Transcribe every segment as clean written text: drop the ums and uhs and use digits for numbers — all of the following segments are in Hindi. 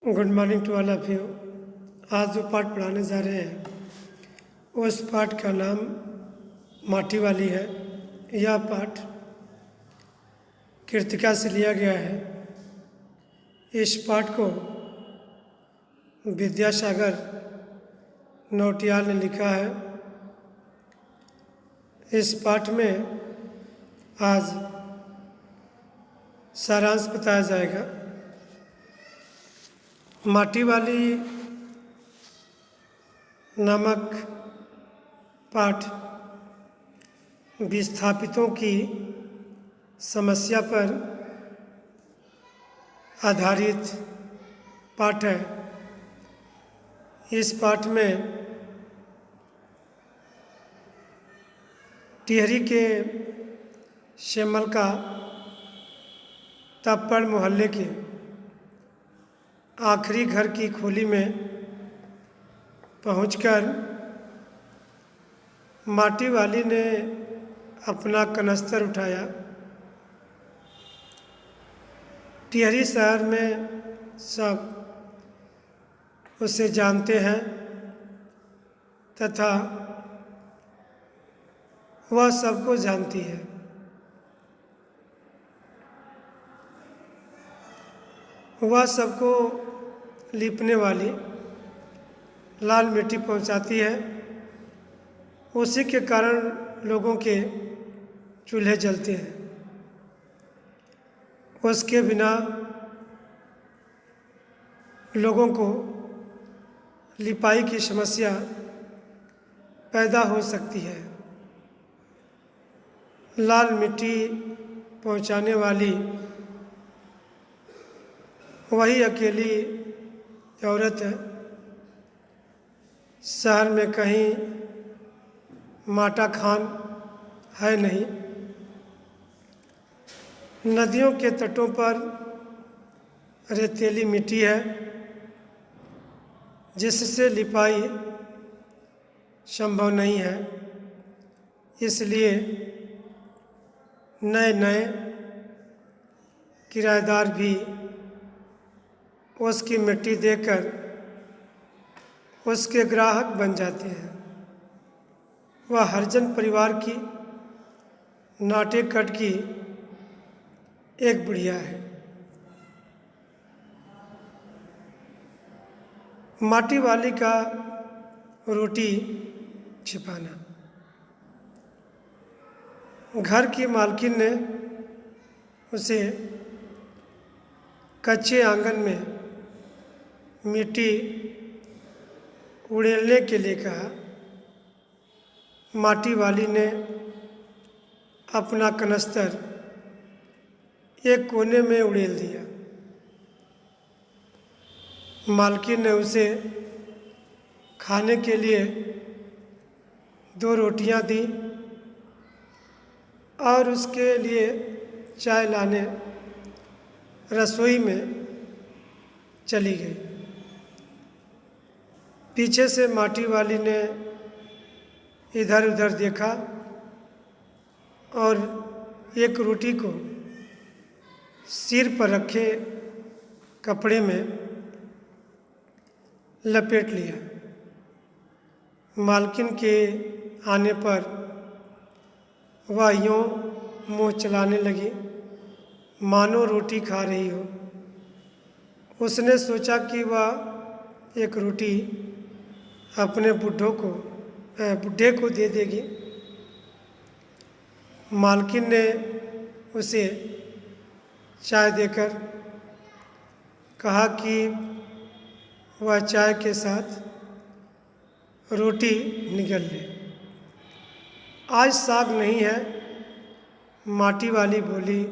Good morning to all of you. आज जो पाठ पढ़ाने जा रहे हैं उस पाठ का नाम माटी वाली है। यह पाठ कृतिका से लिया गया है। इस पाठ को विद्यासागर नौटियाल ने लिखा है। इस पाठ में आज सारांश बताया जाएगा। माटी वाली नामक पाठ विस्थापितों की समस्या पर आधारित पाठ है। इस पाठ में टिहरी के शेमल का तप्पड़ मोहल्ले के आखिरी घर की खोली में पहुंचकर माटी वाली ने अपना कनस्तर उठाया। टिहरी शहर में सब उसे जानते हैं तथा वह सबको जानती है। वह सबको लिपने वाली लाल मिट्टी पहुंचाती है। उसी के कारण लोगों के चूल्हे जलते हैं। उसके बिना लोगों को लिपाई की समस्या पैदा हो सकती है। लाल मिट्टी पहुंचाने वाली वही अकेली औरत है। शहर में कहीं माटा खान है नहीं। नदियों के तटों पर रेतीली मिट्टी है जिससे लिपाई संभव नहीं है। इसलिए नए नए किराएदार भी उसकी मिट्टी देकर उसके ग्राहक बन जाते हैं। वह हरिजन परिवार की नाटेकट की एक बुढ़िया है। माटी वाली का रोटी छिपाना। घर की मालकिन ने उसे कच्चे आंगन में मिट्टी उड़ेलने के लिए कहा। माटी वाली ने अपना कनस्तर एक कोने में उड़ेल दिया। मालकिन ने उसे खाने के लिए 2 रोटियां दी और उसके लिए चाय लाने रसोई में चली गई। पीछे से माटी वाली ने इधर उधर देखा और एक रोटी को सिर पर रखे कपड़े में लपेट लिया। मालकिन के आने पर वह यूँ मुँह चलाने लगी मानो रोटी खा रही हो। उसने सोचा कि वह एक रोटी अपने बुढ़े को दे देगी। मालकिन ने उसे चाय देकर कहा कि वह चाय के साथ रोटी निगल ले। आज साग नहीं है। माटी वाली बोली,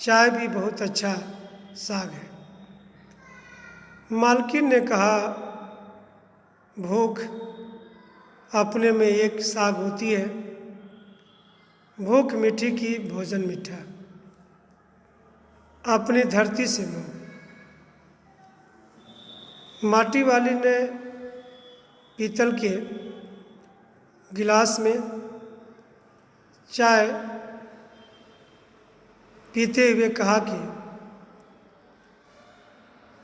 चाय भी बहुत अच्छा साग है। मालकिन ने कहा, भूख अपने में एक साग होती है। भूख मीठी की भोजन मीठा। अपनी धरती से मुँह। माटी वाली ने पीतल के गिलास में चाय पीते हुए कहा कि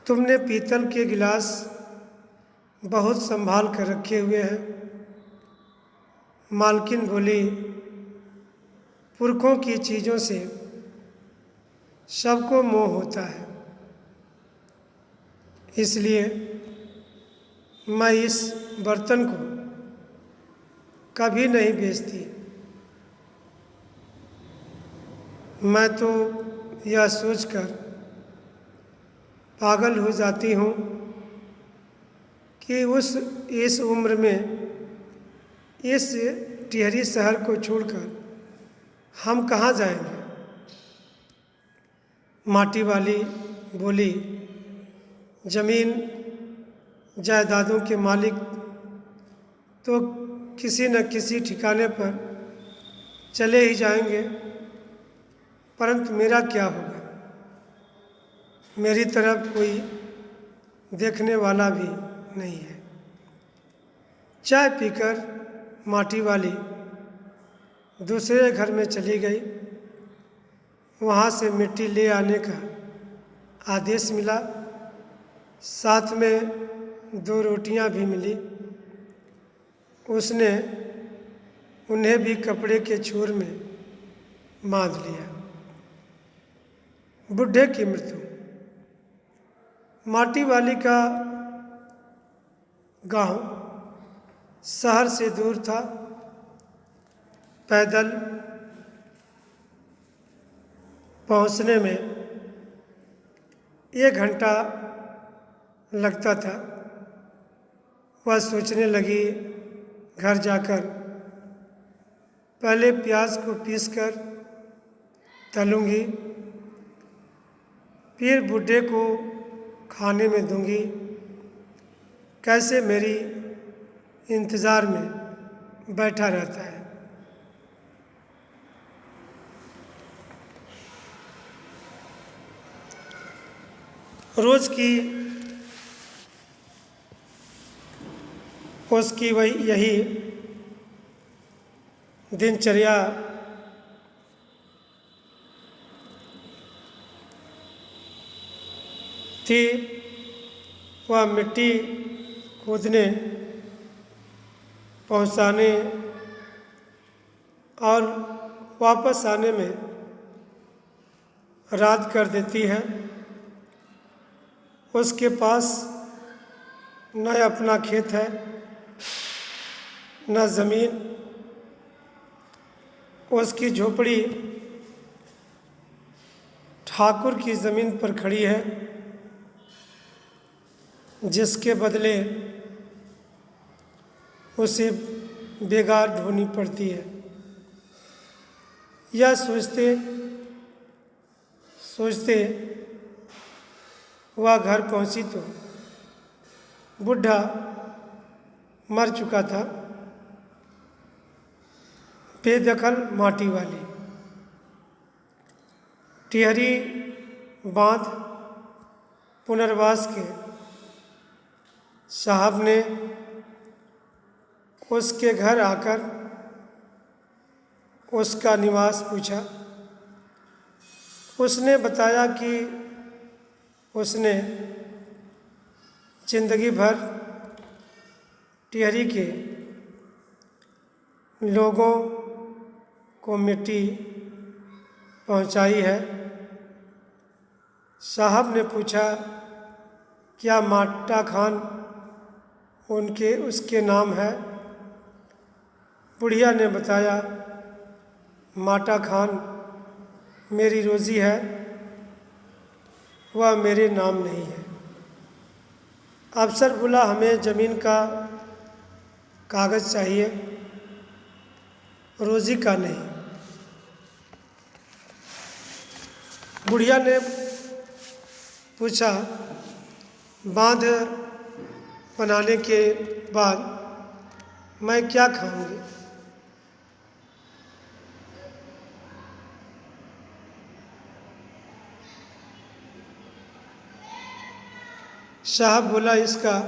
तुमने पीतल के गिलास बहुत संभाल कर रखे हुए हैं। मालकिन बोली, पुरखों की चीज़ों से सबको मोह होता है, इसलिए मैं इस बर्तन को कभी नहीं बेचती। मैं तो यह सोचकर पागल हो जाती हूँ कि इस उम्र में इस टिहरी शहर को छोड़कर हम कहाँ जाएंगे। माटी वाली बोली, जमीन जायदादों के मालिक तो किसी न किसी ठिकाने पर चले ही जाएंगे, परंतु मेरा क्या होगा। मेरी तरफ कोई देखने वाला भी नहीं है। चाय पीकर माटी वाली दूसरे घर में चली गई। वहाँ से मिट्टी ले आने का आदेश मिला, साथ में 2 रोटियां भी मिली। उसने उन्हें भी कपड़े के छोर में बांध लिया। बुढ़े की मृत्यु। माटी वाली का गांव शहर से दूर था। पैदल पहुंचने में 1 घंटा लगता था। वह सोचने लगी, घर जाकर पहले प्याज को पीसकर तलूँगी, फिर बुढ़े को खाने में दूंगी। कैसे मेरी इंतज़ार में बैठा रहता है। रोज़ की उसकी यही दिनचर्या थी। वह मिट्टी खोदने, पहुंचाने और वापस आने में रात कर देती है। उसके पास न अपना खेत है, न ज़मीन। उसकी झोपड़ी ठाकुर की ज़मीन पर खड़ी है, जिसके बदले उसे बेगार ढोनी पड़ती है। यह सोचते सोचते वह घर पहुंची तो बुढ़ा मर चुका था। बेदखल माटी वाली। टिहरी बांध पुनर्वास के साहब ने उसके घर आकर उसका निवास पूछा। उसने बताया कि उसने जिंदगी भर टिहरी के लोगों को मिट्टी पहुंचाई है। साहब ने पूछा, क्या माटा खान उसके नाम है। बुढ़िया ने बताया, माटा खान मेरी रोज़ी है, वह मेरे नाम नहीं है। अफसर बोला, हमें ज़मीन का कागज़ चाहिए, रोज़ी का नहीं। बुढ़िया ने पूछा, बांध बनाने के बाद मैं क्या खाऊंगी। साहब बोला, इसका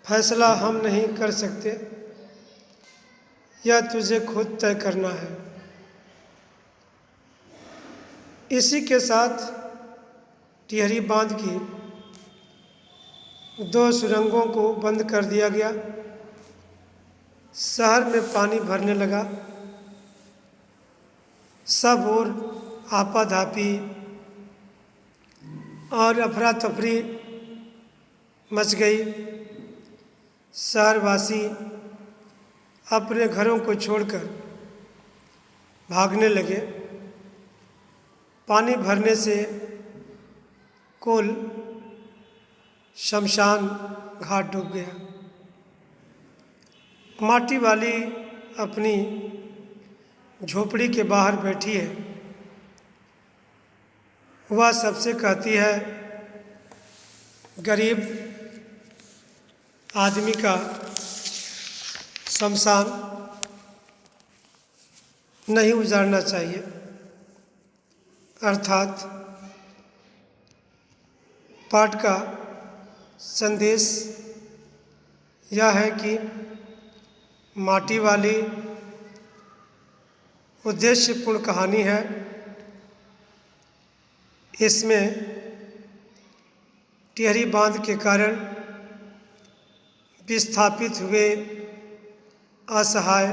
फैसला हम नहीं कर सकते, यह तुझे खुद तय करना है। इसी के साथ टिहरी बांध की 2 सुरंगों को बंद कर दिया गया। शहर में पानी भरने लगा। सब ओर आपाधापी और अफरा तफरी मच गई। शहरवासी अपने घरों को छोड़कर भागने लगे। पानी भरने से कुल शमशान घाट डूब गया। माटी वाली अपनी झोपड़ी के बाहर बैठी है। वह सबसे कहती है, गरीब आदमी का शमशान नहीं उजाड़ना चाहिए। अर्थात पाठ का संदेश यह है कि माटी वाली उद्देश्यपूर्ण कहानी है। इसमें टिहरी बांध के कारण विस्थापित हुए असहाय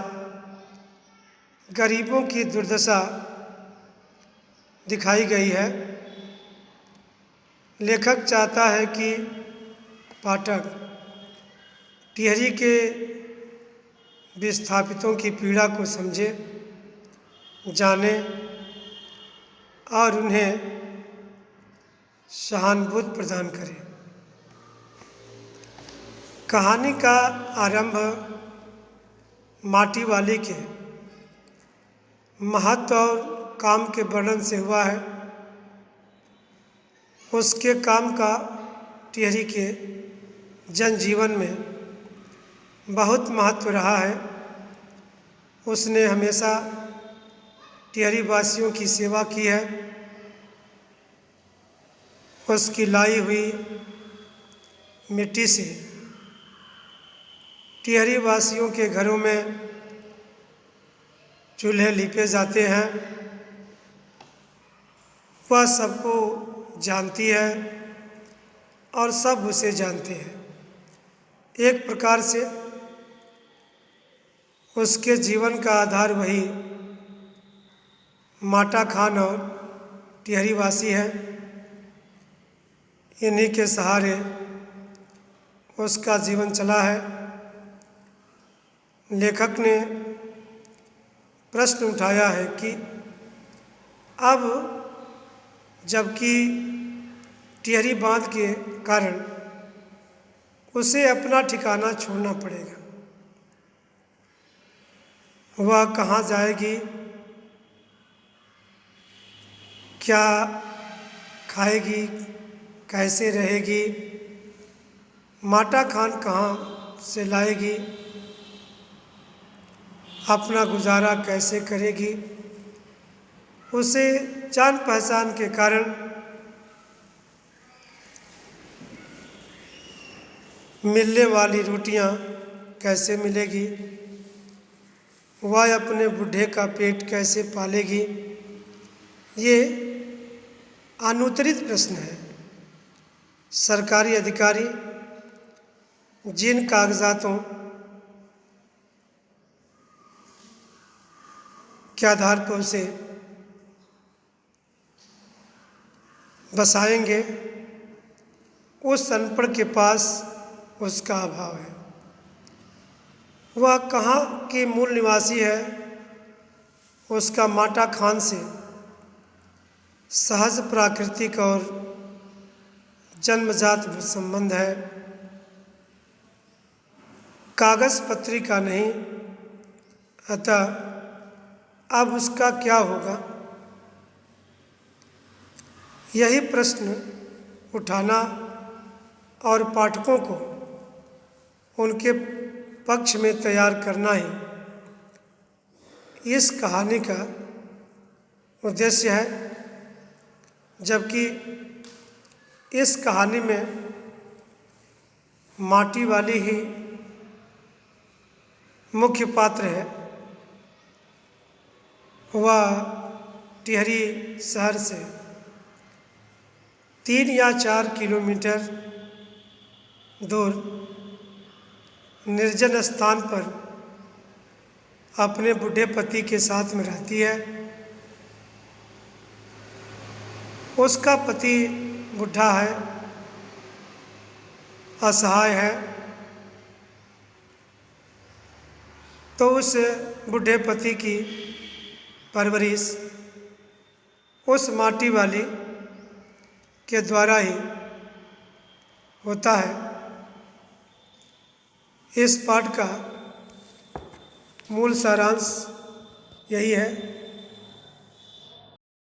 गरीबों की दुर्दशा दिखाई गई है। लेखक चाहता है कि पाठक टिहरी के विस्थापितों की पीड़ा को समझे, जाने और उन्हें सहानुभूति प्रदान करे। कहानी का आरंभ माटी वाली के महत्व और काम के वर्णन से हुआ है। उसके काम का टिहरी के जनजीवन में बहुत महत्व रहा है। उसने हमेशा टिहरी वासियों की सेवा की है। उसकी लाई हुई मिट्टी से टिहरी वासियों के घरों में चूल्हे लीपे जाते हैं। वह सबको जानती है और सब उसे जानते हैं। एक प्रकार से उसके जीवन का आधार वही माटा खान और टिहरी वासी है। इन्हीं के सहारे उसका जीवन चला है। लेखक ने प्रश्न उठाया है कि अब जबकि टिहरी बांध के कारण उसे अपना ठिकाना छोड़ना पड़ेगा, वह कहाँ जाएगी, क्या खाएगी, कैसे रहेगी, माटा खान कहाँ से लाएगी, अपना गुजारा कैसे करेगी। उसे जान पहचान के कारण मिलने वाली रोटियां कैसे मिलेगी, वह अपने बूढ़े का पेट कैसे पालेगी। ये अनुत्तरित प्रश्न है। सरकारी अधिकारी जिन कागजातों के आधार पर उसे बसाएंगे, उस अनपढ़ के पास उसका अभाव है। वह कहाँ की मूल निवासी है, उसका माटा खान से सहज प्राकृतिक और जन्मजात संबंध है, कागज पत्री का नहीं। अतः अब उसका क्या होगा, यही प्रश्न उठाना और पाठकों को उनके पक्ष में तैयार करना ही इस कहानी का उद्देश्य है। जबकि इस कहानी में माटी वाली ही मुख्य पात्र है। वह टिहरी शहर से 3 या 4 किलोमीटर दूर निर्जन स्थान पर अपने बूढ़े पति के साथ में रहती है। उसका पति बूढ़ा है, असहाय है, तो उस बूढ़े पति की परवरिश उस माटी वाली के द्वारा ही होता है। इस पाठ का मूल सारांश यही है